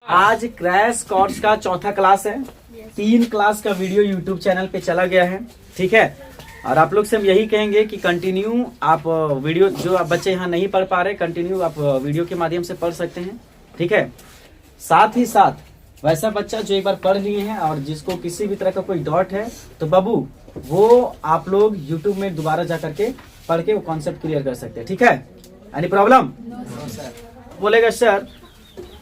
आज crash course का चौथा क्लास है। 3 क्लास का वीडियो यूट्यूब चैनल पे चला गया है, ठीक है। और आप लोग से हम यही कहेंगे कि कंटिन्यू आप वीडियो, जो आप बच्चे यहाँ नहीं पढ़ पा रहे, कंटिन्यू आप वीडियो के माध्यम से पढ़ सकते हैं, ठीक है। साथ ही साथ वैसा बच्चा जो एक बार पढ़ लिए हैं और जिसको किसी भी तरह का कोई डाउट है, तो बाबू वो आप लोग यूट्यूब में दोबारा जा करके पढ़ के वो कॉन्सेप्ट क्लियर कर सकते हैं, ठीक है। Any problem? बोलेगा सर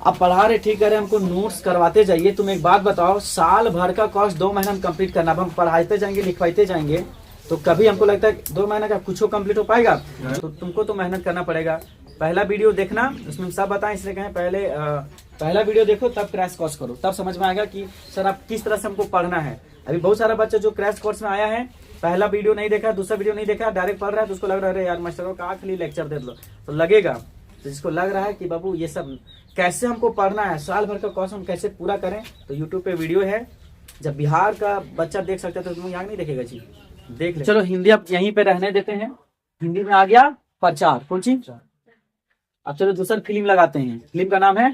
आप पढ़ा रहे, ठीक है, हमको नोट्स करवाते जाइए। तुम एक बात बताओ, साल भर का कोर्स 2 महीना में कंप्लीट करना, अब हम पढ़ाते जाएंगे लिखवाते जाएंगे तो कभी हमको लगता है 2 महीना का कुछ कंप्लीट हो पाएगा? तो तुमको तो मेहनत करना पड़ेगा। पहला वीडियो देखना, उसमें सब बताएं, इसलिए कहें पहले पहला वीडियो देखो तब क्रैश कोर्स करो, तब समझ में आएगा कि सर आप किस तरह से हमको पढ़ना है। अभी बहुत सारा बच्चा जो क्रैश कोर्स में आया है, पहला वीडियो नहीं देखा, दूसरा वीडियो नहीं देखा, डायरेक्ट पढ़ रहा है तो उसको लग रहा है अरे यार मास्टर का खाली लेक्चर दे दो, तो लगेगा। तो जिसको लग रहा है कि बाबू ये सब कैसे हमको पढ़ना है, साल भर का कोर्स हम कैसे पूरा करें, तो यूट्यूब पे वीडियो है। जब बिहार का बच्चा देख सकता है तो तुम यहाँ नहीं देखेगा जी, देख ले। चलो हिंदी अब यहीं पे रहने देते हैं। हिंदी में आ गया प्रचार, कौन सी? अब चलो दूसरा फिल्म लगाते हैं। फिल्म का नाम है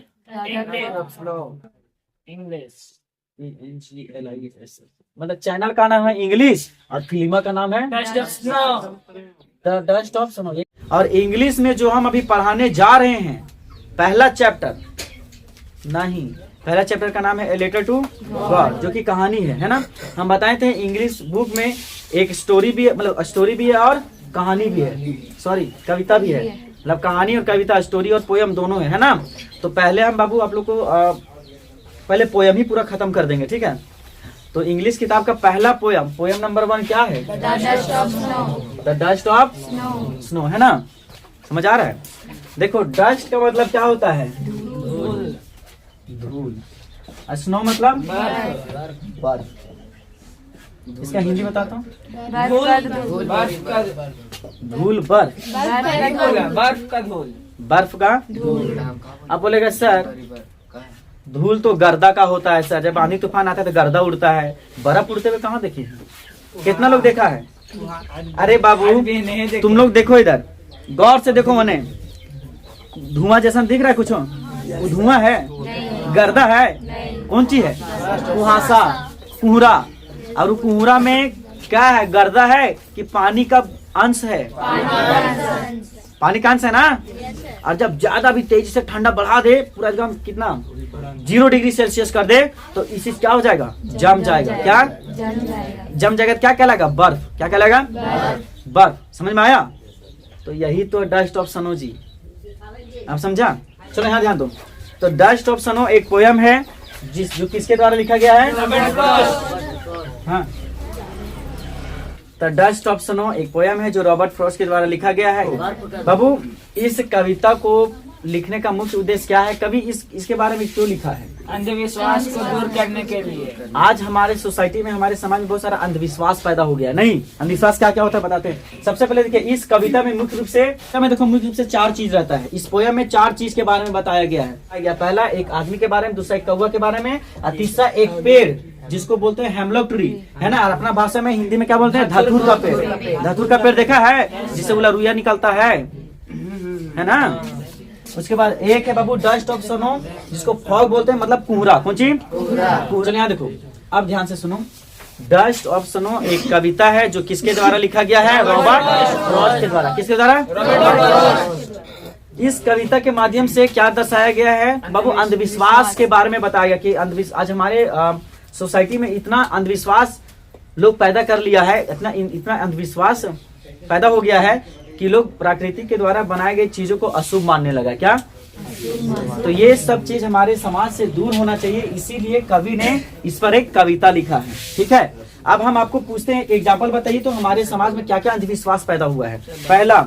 इंग्लिश, मतलब चैनल का नाम है इंग्लिश और फिल्म का नाम है द डस्ट ऑफ स्नो। और इंग्लिश में जो हम अभी पढ़ाने जा रहे हैं, पहला चैप्टर नहीं, पहला चैप्टर का नाम है ए लेटर टू गॉड, जो कि कहानी है ना। हम बताए थे इंग्लिश बुक में एक स्टोरी भी है, मतलब स्टोरी भी है और कहानी भी है, सॉरी कविता भी है, मतलब कहानी और कविता, स्टोरी और पोयम दोनों है ना। तो पहले हम बाबू आप लोग को पहले पोयम ही पूरा खत्म कर देंगे, ठीक है। तो इंग्लिश किताब का पहला पोयम, पोयम नंबर 1 क्या है? द डस्ट ऑफ स्नो, है ना। समझ आ रहा है? देखो डस्ट का मतलब क्या होता है? धूल। स्नो मतलब बर्फ। इसका हिंदी बताता हूँ, धूल बर्फ, बर्फ का धूल, बर्फ का धूल। अब बोलेगा सर धूल तो गर्दा का होता है सर, जब आंधी तूफान आता है तो गर्दा उड़ता है, बर्फ उड़ते हुए कहाँ देखे? कितना लोग देखा है? अरे बाबू तुम लोग देखो इधर, गौर से देखो, मने धुआं जैसा दिख रहा है कुछ? वो धुआं है, गर्दा है, कौन सी है? कुहासा, कुहरा। और वो कुहरा में क्या है? गर्दा है कि पानी का अंश है? पानी का अंश है ना। और जब ज्यादा भी तेजी से ठंडा बढ़ा दे, पूरा एकदम कितना 0 डिग्री सेल्सियस कर दे, तो इसी क्या हो जाएगा? जम जाएगा। क्या जम जाएगा? क्या कहलाएगा? बर्फ। क्या कहलाएगा? बर्फ। समझ में आया? तो यही तो डस्ट ऑफ स्नो जी, आप समझा? चलो यहाँ ध्यान दो। तो डस्ट ऑफ स्नो एक पोयम है जो किसके द्वारा लिखा गया है? हाँ, द डस्ट ऑफ स्नो एक पोयम है जो रॉबर्ट फ्रॉस्ट के द्वारा लिखा गया है। बाबू इस कविता को लिखने का मुख्य उद्देश्य क्या है? कभी इसके बारे में क्यों लिखा है? अंधविश्वास को दूर करने के लिए। आज हमारे सोसाइटी में, हमारे समाज में बहुत सारा अंधविश्वास पैदा हो गया। नहीं, अंधविश्वास क्या क्या होता है बताते हैं। सबसे पहले देखिए, इस कविता में मुख्य रूप से देखो मुख्य रूप से 4 चीज रहता है। इस पोयम में 4 चीज के बारे में बताया गया है। पहला एक आदमी के बारे में, दूसरा एक कौवा के बारे में, और तीसरा एक पेड़ जिसको बोलते हैं हेमलॉक ट्री, है ना। और अपना भाषा में हिंदी में क्या बोलते हैं? धतूर का पेड़। धतूर का पेड़ देखा है, जिससे बोला रुइया निकलता है ना। उसके बाद एक है बाबू डस्ट ऑफ स्नो, जिसको फॉग बोलते हैं, मतलब कुहरा। कौन सी? चलो यहाँ देखो, अब ध्यान से सुनो। डस्ट ऑफ स्नो एक कविता है जो किसके द्वारा लिखा गया है? रॉबर्ट फ्रॉस्ट के द्वारा। किसके द्वारा? इस कविता के माध्यम से क्या दर्शाया गया है बाबू? अंधविश्वास के बारे में बताया गया कि अंधविश्वास आज हमारे सोसाइटी में इतना अंधविश्वास लोग पैदा कर लिया है, इतना अंधविश्वास पैदा हो गया है कि लोग प्रकृति के द्वारा बनाए गए चीजों को अशुभ मानने लगा। क्या? तो ये सब चीज हमारे समाज से दूर होना चाहिए, इसीलिए कवि ने इस पर एक कविता लिखा है, ठीक है। अब हम आपको पूछते हैं, एग्जाम्पल बताइए तो हमारे समाज में क्या क्या अंधविश्वास पैदा हुआ है। पहला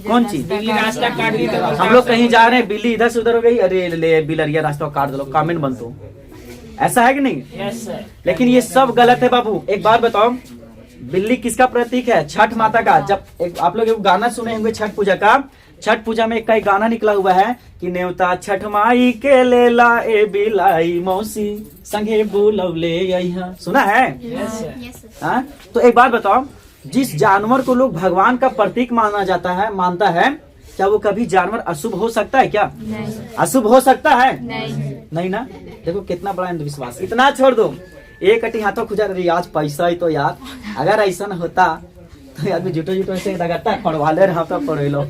कौन सी? बिल्ली रास्ता काट दी। हम लोग कहीं जा रहे हैं, बिल्ली इधर से उधर हो गई, अरे ले बिलरिया रास्ता काट दो, कमेंट बन तो, ऐसा है कि नहीं? Yes sir. लेकिन ये सब गलत है बाबू। एक बात बताओ, बिल्ली किसका प्रतीक है? छठ माता का। जब आप लोग एक गाना सुने होंगे छठ पूजा का, छठ पूजा में एक गाना निकला हुआ है कि नेवता छठ माई के लेला ए बिलाई मौसी संगे बुलवले यहाँ, सुना है? Yes sir. हाँ, तो एक बात बताओ, जिस जानवर को लोग भगवान का प्रतीक माना जाता है, मानता है, क्या वो कभी जानवर अशुभ हो सकता है क्या? नहीं अशुभ हो सकता है? नहीं नहीं ना। देखो कितना बड़ा अंधविश्वास। इतना छोड़ दो, एक अटी हाथों खुजा रही आज पैसा ही तो यार, अगर ऐसा न होता तो आदमी जुटो जुटो ऐसे लगता है पढ़वाले रहा तो पढ़ लो,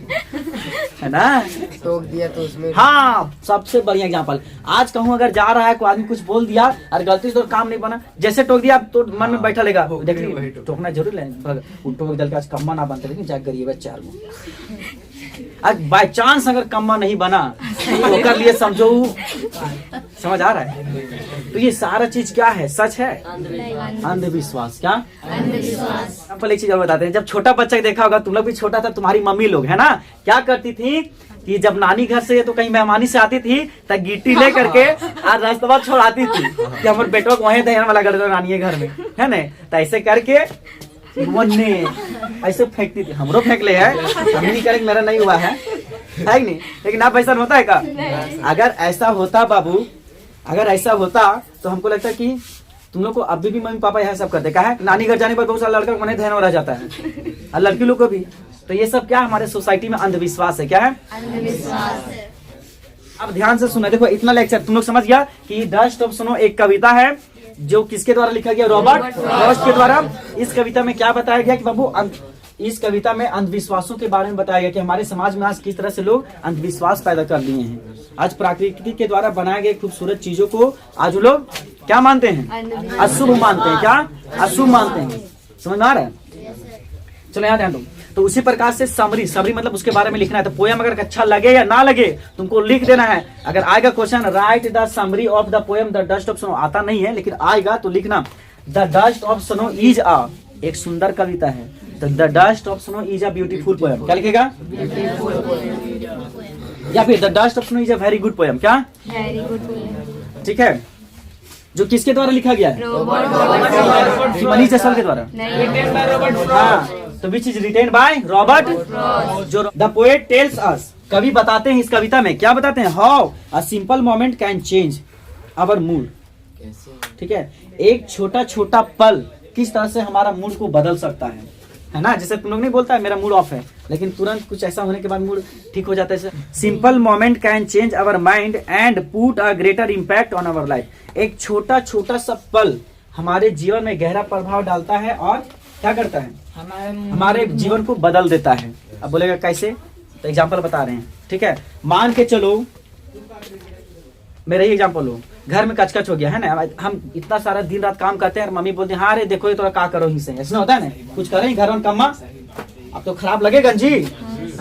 है ना। टोक दिया तो उसमें हाँ, सबसे बढ़िया एग्जाम्पल। आज कहूँ अगर जा रहा है कोई आदमी कुछ बोल दिया और गलती से तो काम नहीं बना, जैसे टोक दिया तो मन में बैठा लेगा, देखिए टोकना जरूर है, टोक दल का आज कम्मा ना बनते, लेकिन जाग गरीब है 4 गो। आज बाय चांस अगर कम्मा नहीं बना तो कर लिए समझो, समझ आ रहा है। तो ये सारा चीज क्या है? सच है, अंधविश्वास। क्या अंधविश्वास। पहले एक चीज और बताते हैं। जब छोटा बच्चा देखा होगा, तुम लोग भी छोटा था, तुम्हारी मम्मी लोग है ना, क्या करती थी कि जब नानी घर से तो कहीं मेहमानी से आती थी तो गिट्टी ले करके आज रास्ता छोड़ाती थी कि हमारे बेटो को वहीं दहन वाला कर दो नानी के घर में, है ना। तो ऐसे करके वन्ने ऐसे फेंकती थी। हमरो फेंक ले है, हम नहीं करेंगे, मेरा नहीं हुआ है नहीं। लेकिन आप ऐसा होता है का? अगर ऐसा होता बाबू, अगर ऐसा होता तो हमको लगता कि तुम लोग को अभी भी मम्मी पापा यह सब करते। क्या है, नानी घर जाने पर बहुत सारा लड़का को नहीं ध्यान हो रह जाता है और लड़की लोग को भी। तो ये सब क्या हमारे सोसाइटी में अंधविश्वास है। क्या है? अंधविश्वास। अब ध्यान से सुना, देखो इतना लेक्चर तुम लोग समझ गया कि डस्ट ऑफ स्नो एक कविता है जो किसके द्वारा लिखा गया? रॉबर्ट फ्रॉस्ट के द्वारा। इस कविता में क्या बताया गया कि बाबू, इस कविता में अंधविश्वासों के बारे में बताया गया कि हमारे समाज में आज किस तरह से लोग अंधविश्वास पैदा कर लिए हैं। आज प्रकृति के द्वारा बनाए गए खूबसूरत चीजों को आज लोग क्या मानते हैं? अशुभ मानते हैं। क्या? अशुभ मानते हैं। समझ में आ रहा है? चलो यहाँ ध्यान दो। तो उसी प्रकार से समरी मतलब उसके बारे में लिखना है। तो पोयम अगर अच्छा लगे या ना लगे तुमको लिख देना है। अगर आएगा question, write the summary of the poem the dust of snow, आता नहीं है लेकिन आएगा तो लिखना the dust of snow is a, एक सुंदर कविता है। तो the dust of snow is a beautiful poem. क्या लिखेगा? या फिर the dust of snow is a very good poem. क्या? Very good. ठीक है। जो किसके द्वारा लिखा गया है? रॉबर्ट। मनीष जैसवाल के द्वारा। नहीं। हाँ, तो which is written by Robert. जो द पोएट टेल्स अस, कवि बताते हैं इस कविता में, क्या बताते हैं? How a simple moment can change our mood. ठीक है, एक छोटा छोटा पल किस तरह से हमारा मूड को बदल सकता है ना। जैसे तुम लोग नहीं बोलता है मेरा मूड ऑफ है, लेकिन तुरंत कुछ ऐसा होने के बाद मूड ठीक हो जाता है। Simple moment can change our mind and put a greater impact on our life. एक छोटा छोटा सा पल हमारे जीवन में गहरा प्रभाव डालता है और क्या करता है? हमारे जीवन को बदल देता है। अब बोलेगा कैसे? तो एग्जाम्पल बता रहे हैं। ठीक है, मान के चलो, मेरा ही एग्जाम्पल लो, घर में कचकच हो गया है ना, हम इतना सारा दिन रात काम करते हैं और मम्मी बोलती है हाँ रे देखो ये थोड़ा का करो ही से, ऐसा होता है ना, कुछ करें घर में कम्मा, अब तो खराब लगेगा जी।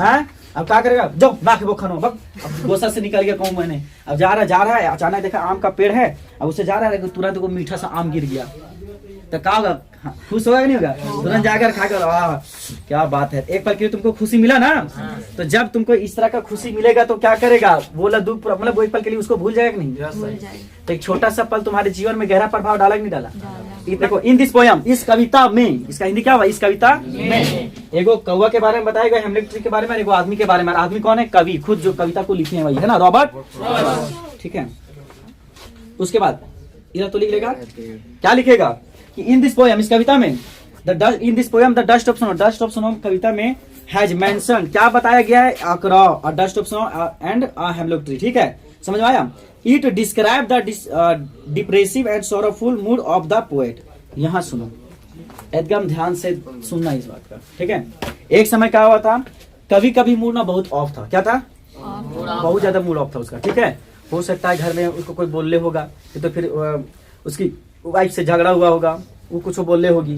है अब क्या करेगा? जो नाक वो खानो, अब गोसा से निकल गया कहूँ मैंने, अब जा रहा है, अचानक देखा आम का पेड़ है, अब उसे जा रहा है तुरंत को मीठा सा आम गिर गया, तो क्या होगा? खुश होगा नहीं होगा? तुरंत जाकर खाकर वाह क्या बात है, एक पल के लिए तुमको खुशी मिला ना। तो जब तुमको इस तरह का खुशी मिलेगा तो क्या करेगा? वो दुख मतलब वो एक पल के लिए उसको भूल जाएगा कि नहीं? तो एक छोटा सा पल तुम्हारे जीवन में गहरा प्रभाव डाला कि नहीं डाला? देखो इन दिस पोयम, इस कविता में, इसका हिंदी क्या हुआ? इस कविता में एगो कौवा के बारे में बताया गया, हेमलेट ट्री के बारे में, एगो आदमी के बारे में। आदमी कौन है? कवि खुद जो कविता को लिखे हैं वही है ना, रॉबर्ट। ठीक है, उसके बाद इधर तो लिख लेगा, क्या लिखेगा कि इन दिस पोयम, इस कविता में, in this poem the dust of snow, dust of snow कविता में हैज मेंशन, क्या बताया गया है? A crow, a dust of snow and a hemlock tree. ठीक है, समझ में आया? It describe the depressive and sorrowful mood of the poet. यहाँ सुनो, एकदम ध्यान से सुनना इस बात का। ठीक है, एक समय क्या हुआ था, कभी कभी मूड ना बहुत ऑफ था। क्या था? बहुत ज्यादा मूड ऑफ था उसका। ठीक है, हो सकता है घर में उसको कोई बोलने होगा, तो फिर उसकी वाइफ से झगड़ा हुआ होगा, वो कुछ बोलने होगी,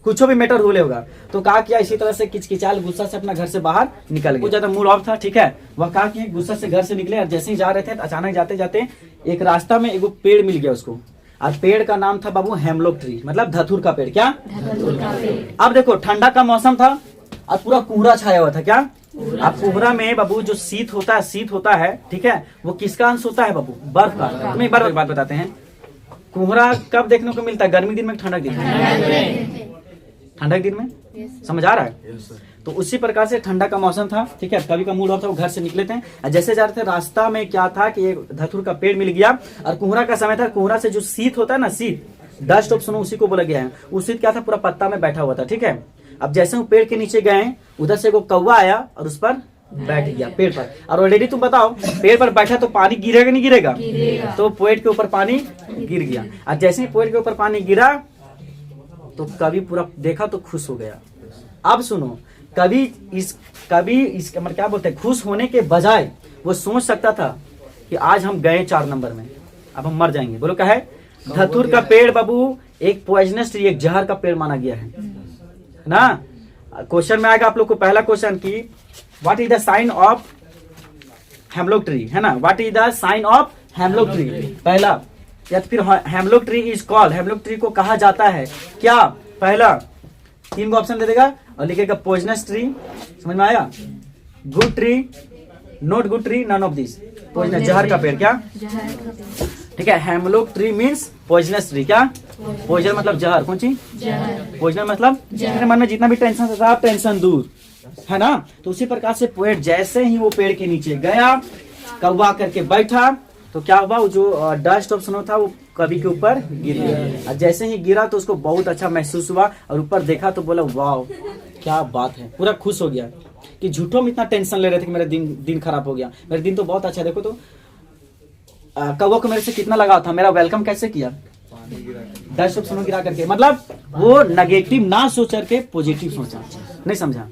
कुछ भी मैटर होले होगा, तो कहा किया इसी तरह से किचकिचाल गुस्सा से अपना घर से बाहर निकल गया। ज्यादा मूड ऑफ था। ठीक है, वह कहा कि गुस्सा से घर से निकले और जैसे ही जा रहे थे तो अचानक जाते जाते एक रास्ता में एगो पेड़ मिल गया उसको, और पेड़ का नाम था बाबू हेमलॉक ट्री, मतलब धतूर का पेड़। क्या? अब देखो ठंडा का मौसम था और पूरा कोहरा छाया हुआ था। क्या? अब कोहरा में बाबू जो शीत होता है, ठीक है, वो किसका अंश होता है बाबू? बर्फ का। तुम्हें एक बार बात बताते हैं, कोहरा कब देखने को मिलता है? गर्मी दिन में, ठंडक दिन में? ठंडक दिन में। समझ आ रहा है? तो उसी प्रकार से ठंडा का मौसम था। ठीक है, कभी का मूड ऑफ था, वो घर से निकले थे, जैसे जा रहे थे रास्ता में क्या था कि एक धतूर का पेड़ मिल गया और कोहरा का समय था। कोहरा से जो शीत होता है ना, शीत, डस्ट ऑफ स्नो उसी को बोला गया है। उस शीत क्या था? पूरा पत्ता में बैठा हुआ था। ठीक है, अब जैसे वो पेड़ के नीचे गए, उधर से वो कौवा आया और उस पर बैठ गया पेड़ पर। और ऑलरेडी तुम बताओ, पेड़ पर बैठा तो पानी गिरेगा नहीं गिरेगा? गिरेगा। तो पोएट के ऊपर पानी गिर गया। और जैसे ही पोएट के ऊपर पानी गिरा तो कवि पूरा देखा तो खुश हो गया। अब सुनो, कवि इस मतलब क्या बोलते हैं, खुश होने के बजाय वो सोच सकता था कि आज हम गए 4 नंबर में, अब हम मर जाएंगे। बोलो क्या है? धतूर का पेड़ बाबू एक पॉइजनस ट्री, एक जहर का पेड़ माना गया है ना। क्वेश्चन में आएगा आप लोग को पहला क्वेश्चन की what is the sign of hemlock tree, है ना। What is the sign of hemlock tree पहला, या फिर hemlock tree is called, hemlock tree को कहा जाता है क्या? पहला 3 को ऑप्शन दे देगा और लिखेगा पॉइजनस ट्री, समझ में आया? Good tree, not good tree, none of this. Poisonous जहर का पेड़, क्या? जहर का पेड़। ठीक है, hemlock tree means poisonous tree, क्या? पॉइजन मतलब जहर, कौन चीज? जहर। पॉइजन मतलब मेरे मन में जितना भी टेंशन था सब टेंशन दूर, है ना। तो उसी प्रकार से पोएट जैसे ही वो पेड़ के नीचे गया, कौवा करके बैठा, तो क्या हुआ, वो जो डस्ट ऑफ स्नो था वो कवि के ऊपर गिर गया। और जैसे ही गिरा तो उसको बहुत अच्छा महसूस हुआ और ऊपर देखा तो बोला वाह क्या बात है, पूरा खुश हो गया कि झूठों में इतना टेंशन ले रहे थे कि मेरा दिन खराब हो गया, मेरा दिन तो बहुत अच्छा है। देखो तो कौवा को मेरे से कितना लगाव था, मेरा वेलकम कैसे किया, डस्ट ऑफ स्नो गिरा करके। मतलब वो नेगेटिव ना सोच करके पॉजिटिव सोचा, नहीं समझा?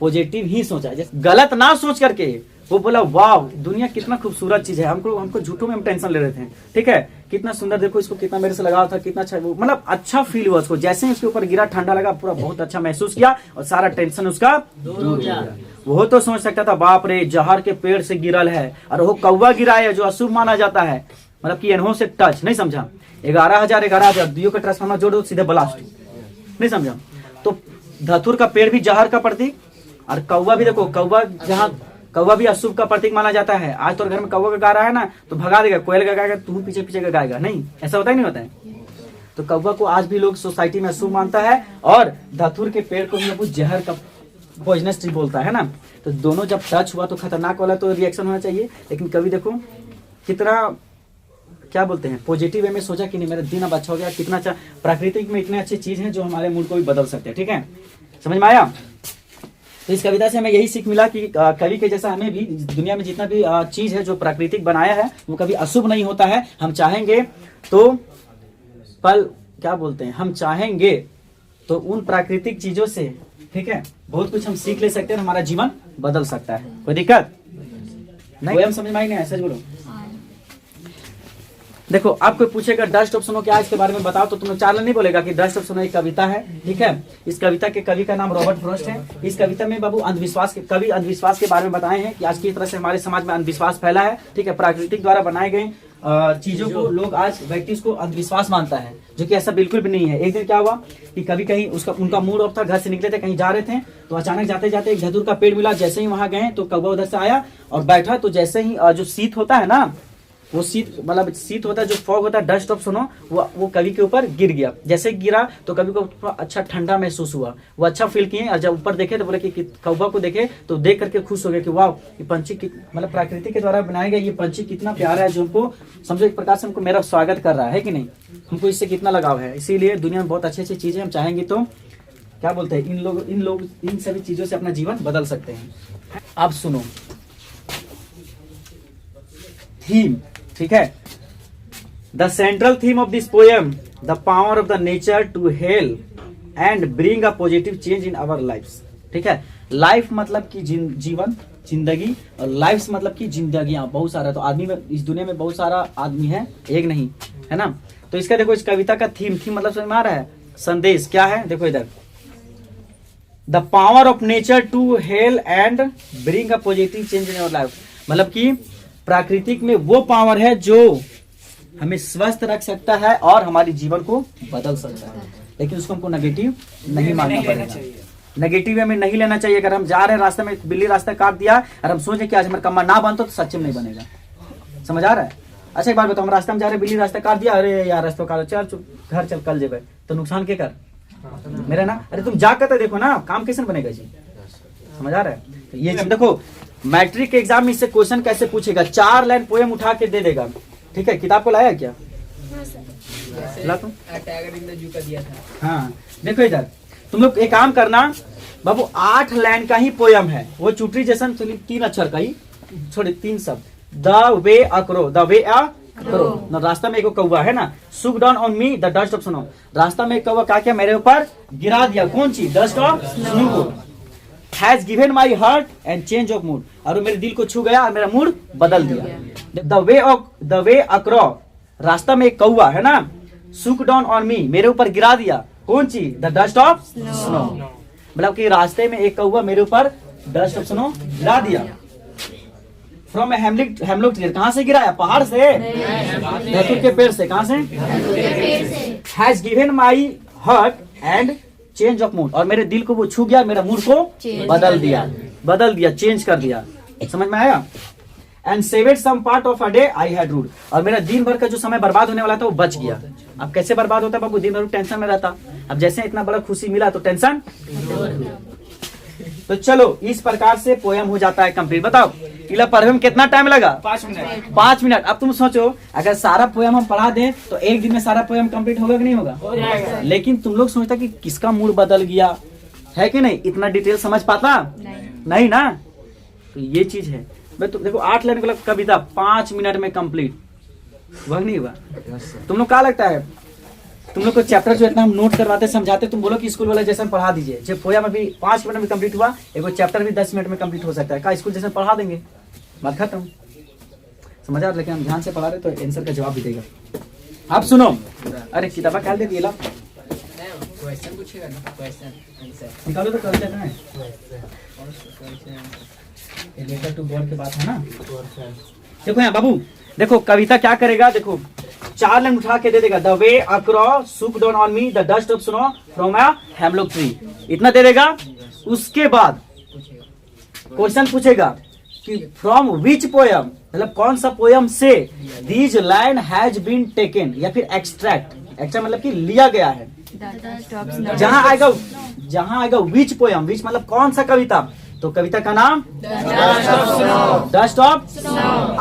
पॉजिटिव ही सोचा, जैसे गलत ना सोच करके वो बोला वाह दुनिया कितना खूबसूरत चीज है, हमको झूठों में हम टेंशन ले रहे थे, ठीक है, कितना सुंदर, देखो इसको कितना मेरे से लगाव था, कितना अच्छा, मतलब अच्छा फील हुआ उसको। जैसे ही उसके ऊपर गिरा ठंडा लगा, पूरा बहुत अच्छा महसूस किया और सारा टेंशन उसका दूर हो गया। वो तो सोच सकता था बाप रे जहर के पेड़ से गिरल है और वो कौवा गिरा है जो अशुभ माना जाता है, मतलब कि इन्हों से टच, नहीं समझा? 11,000 दियो का ट्रांसफार्मर जोड़ दो सीधे ब्लास्ट, नहीं समझा? तो धतूर का पेड़ भी जहर का प्रतीक और कौवा भी, देखो कौवा, जहाँ कौवा भी अशुभ का प्रतीक माना जाता है। आज तो घर में कौवा का गा रहा है ना तो भगा देगा, कोयल का गाएगा तू पीछे पीछे का गाएगा, नहीं ऐसा होता ही नहीं होता है। तो कौवा को आज भी लोग सोसाइटी में अशुभ मानता है और धतूर के पेड़ को भी जहर का पॉइजनस ट्री बोलता है ना। तो दोनों जब टच हुआ तो खतरनाक वाला तो रिएक्शन होना चाहिए, लेकिन कभी देखो कितना क्या बोलते हैं पॉजिटिव वे में सोचा कि नहीं मेरा दिन अब अच्छा हो गया, कितना अच्छा। प्राकृतिक में इतने अच्छी चीज है जो हमारे मूड को भी बदल सकते हैं, ठीक है, समझ में आया? तो इस कविता से हमें यही सीख मिला कि कवि के जैसा हमें भी दुनिया में जितना भी चीज है जो प्राकृतिक बनाया है वो कभी अशुभ नहीं होता है। हम चाहेंगे तो क्या बोलते हैं, हम चाहेंगे तो उन प्राकृतिक चीजों से, ठीक है, बहुत कुछ हम सीख ले सकते हैं, हमारा जीवन बदल सकता है। कोई दिक्कत नहीं? हम समझ में आई नहीं? सच बोलो। देखो आप कोई पूछेगा डस्ट ऑफ स्नो क्या है, इसके बारे में बताओ, तो तुम्हें 4 नहीं बोलेगा कि डस्ट ऑफ स्नो एक कविता है, ठीक है। इस कविता के कवि का नाम रॉबर्ट फ्रॉस्ट है। इस कविता में बाबू कवि अंधविश्वास के बारे में बताए हैं कि आज की तरह से हमारे समाज में अंधविश्वास फैला है, ठीक है। प्राकृतिक द्वारा बनाए गए चीजों को लोग आज व्यक्ति को अंधविश्वास मानता है, जो कि ऐसा बिल्कुल भी नहीं है। एक दिन क्या हुआ कि कभी कहीं उनका मूड ऑफ था, घर से निकले थे, कहीं जा रहे थे, तो अचानक जाते जाते एक धतूर का पेड़ मिला। जैसे ही वहां गए तो कौवा उधर से आया और बैठा, तो जैसे ही जो शीत होता है ना, वो शीत होता है, जो फॉग होता है, डस्ट ऑफ स्नो, वो कवि के ऊपर गिर गया। जैसे गिरा तो कवि को अच्छा ठंडा महसूस हुआ, वो अच्छा फील किए। और जब ऊपर देखे तो बोले कि कौवा को देखे तो देख करके खुश हो गए कि वाह ये पंछी मतलब प्रकृति के द्वारा बनाया गया ये पंछी कितना प्यारा है, जो हमको समझो एक प्रकार से हमको मेरा स्वागत कर रहा है कि नहीं, हमको इससे कितना लगाव है। इसीलिए दुनिया में बहुत अच्छी अच्छी चीजें हम चाहेंगे तो क्या बोलते हैं, इन सभी चीजों से अपना जीवन बदल सकते हैं। अब सुनो थीम, ठीक है। The central theme of this poem the power of the nature to help and bring a positive change in our lifes, ठीक है। लाइफ मतलब कि जीवन, जिंदगी, और लाइफ्स मतलब कि जिंदगियां बहुत सारा। तो आदमी में इस दुनिया में बहुत सारा आदमी है, एक नहीं, है ना। तो इसका देखो इस कविता का थीम मतलब समझ में आ रहा है, संदेश क्या है, देखो इधर, the power of nature to help and bring a positive change in our life, मतलब कि प्राकृतिक में वो पावर है जो हमें स्वस्थ रख सकता है और हमारे जीवन को बदल सकता है, लेकिन उसको हमको नेगेटिव नहीं मानना पड़ेगा, नेगेटिव हमें नहीं लेना चाहिए। अगर हम जा रहे हैं रास्ते में बिल्ली रास्ता काट दिया और हम सोचे कि आज हमारा कम्मा ना बनता तो सच्चे में नहीं बनेगा, समझ आ रहा है। अच्छा एक बात बताओ, हम रास्ते में जा रहे हैं, बिल्ली रास्ता काट दिया, अरे यार रास्ता काट, चल घर चल कल जेबे, तो नुकसान के कर मेरा ना, अरे तुम जा कर देखो ना काम कैसे बनेगा जी, समझ आ रहा है। तो ये चीज देखो, मैट्रिक के एग्जाम में इससे क्वेश्चन कैसे पूछेगा, 4 लाइन पोएम उठा के दे देगा, ठीक है। किताब को लाया क्या? ला तुम, हाँ देखो इधर तुम लोग एक काम करना, बाबू 8 लाइन का ही पोयम है, वो चुटरी जैसा 3 अक्षर का ही, छोड़े 3 शब्द, the way accrue, the way accrue ना, रास्ता में एक कौवा है ना, सुक down on me the dust of snow, रास्ता में एक कौवा क्या किया मेरे ऊपर गिरा दिया, कौन चीज, dust of snow, has given my heart and change of mood, और मेरे दिल को छू गया और मेरा मूड बदल दिया, द वे अक्रो, रास्ता में एक कौवा है ना, सुक डाउन ऑन मी, मेरे ऊपर गिरा दिया, कौन चीज, द डस्ट ऑफ स्नो, मतलब कि रास्ते में एक कौवा मेरे ऊपर डस्ट ऑफ स्नो गिरा दिया, फ्रॉम हेमलॉक ट्री, कहां से गिराया, पहाड़ से, धतूर के पेड़ से, कहां से, has given my heart and change of mood, और मेरे दिल को वो छू गया, मेरा मूड को बदल दिया, चेंज कर दिया, समझ में आया, and saved some part of a day I had rued, और मेरा दिन भर का जो समय बर्बाद होने वाला था वो बच गया। अब कैसे बर्बाद होता बाबू, दिन भर टेंशन में रहता, अब जैसे इतना बड़ा खुशी मिला तो टेंशन, तो चलो इस प्रकार से पोयम हो जाता है कंप्लीट। बताओ इला पढ़ने में कितना टाइम लगा, 5 मिनट। 5 मिनट। अब तुम सोचो अगर सारा पोयम हम पढ़ा दें तो एक दिन में सारा पोयम कंप्लीट होगा कि नहीं होगा, हो जाएगा। लेकिन तुम लोग सोचता कि किसका मूड बदल गया है कि नहीं, इतना डिटेल समझ पाता नहीं ना, तो ये चीज है। मैं तो देखो 8 लाइन का कविता 5 मिनट में कंप्लीट, वह नहीं हुआ। तुम लोग क्या लगता है, तुम लोग को चैप्टर जो इतना हम नोट करवाते समझाते, तुम बोलो कि स्कूल वाला जैसे पढ़ा दीजिए, जो पोयम अभी 5 मिनट में कंप्लीट हुआ, एक चैप्टर भी 10 मिनट में कंप्लीट हो सकता है, का स्कूल जैसे पढ़ा देंगे, बात खत्म, समझ आ, लेकिन हम ध्यान से पढ़ा रहे तो आंसर का जवाब भी देगा। आप सुनो, अरे किताबा क्या दे दिया, क्वेश्चन पूछेगा ना, क्वेश्चन आंसर निकालो तो कर देना है, ये लेटर टू गॉड की बात है ना। देखो यहाँ बाबू, देखो कविता क्या करेगा, देखो 4 लाइन उठा के दे देगा, द वे अक्रॉस सुक down on me the dust of snow from a hemlock tree, इतना दे देगा। उसके बाद क्वेश्चन पूछेगा कि फ्रॉम विच पोयम, मतलब कौन सा पोयम से these line has been taken, या फिर एक्सट्रैक्ट मतलब कि लिया गया है। जहां आएगा विच पोयम, विच मतलब कौन सा कविता, तो कविता का नाम डस्ट ऑफ स्नो।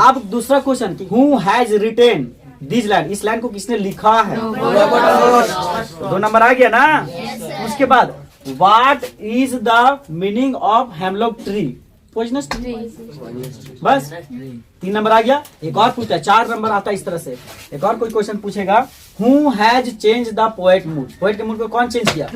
अब दूसरा क्वेश्चन कि who has retain this line, इस लाइन को किसने लिखा है, 2 नंबर आ गया ना। उसके बाद what is the meaning of hemlock tree, poisonous tree, बस 3 नंबर आ गया। एक और पूछता है, 4 नंबर आता है इस तरह से। एक और कोई क्वेश्चन पूछेगा, who has change the poet mood, poet के मूड को कौन चेंज किया,